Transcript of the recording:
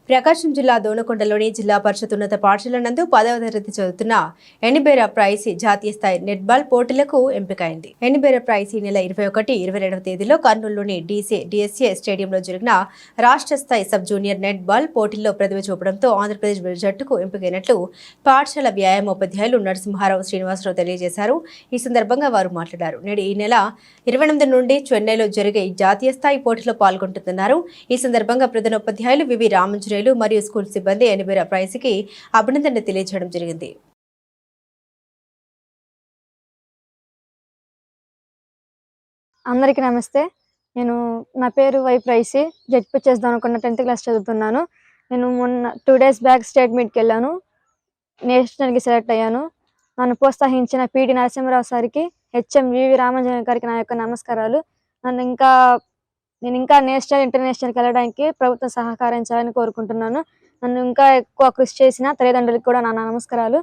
ప్రకాశం జిల్లా దోనకొండలోని జిల్లా పరిషత్ ఉన్నత పాఠశాల నందు 10వ తరగతి చదువుతున్న ఎనిబేర ప్రైసి జాతీయ స్థాయి నెట్బాల్ పోటీలకు ఎంపికైంది. ఎనిబేర ప్రైసి నెల 21, 22వ తేదీలో కర్నూలులోని డిఎస్ఏ స్టేడియంలో జరిగిన రాష్ట్ర స్థాయి సబ్ జూనియర్ నెట్బాల్ పోటీల్లో ప్రతిభ చూపడంతో ఆంధ్రప్రదేశ్ జట్టుకు ఎంపికైనట్లు పాఠశాల వ్యాయామోపాధ్యాయులు నరసింహారావు శ్రీనివాసరావు తెలియజేశారు. ఈ సందర్భంగా వారు మాట్లాడారు. నేడు ఈ నెల 28 నుండి చెన్నైలో జరిగే జాతీయ స్థాయి పోటీలో పాల్గొంటున్నారు. ఈ సందర్భంగా ప్రధానోపాధ్యాయులు వివి రామంజనేయులు మరియు స్కూల్ సిబ్బంది ఎనిబేర ప్రైస్కి అభినందనలు తెలియజేయడం జరిగింది. అందరికీ నమస్తే. నా పేరు Y Praisy. ZPHS Donakonda 10th class చదువుతున్నాను. నేను మొన్న 2 days బ్యాక్ స్టేట్ మీట్కి వెళ్ళాను. నేషనల్కి సెలెక్ట్ అయ్యాను. నన్ను ప్రోత్సహించిన పిడి నరసింహరావు సార్కి, హెచ్ఎం వివి రామంజనేయులు గారికి నా యొక్క నమస్కారాలు. నేను ఇంకా నేషనల్ ఇంటర్నేషనల్కి వెళ్ళడానికి ప్రభుత్వం సహకరించాలని కోరుకుంటున్నాను. నన్ను ఇంకా ఎక్కువ కృషి చేసిన తల్లిదండ్రులకు కూడా నా నమస్కారాలు.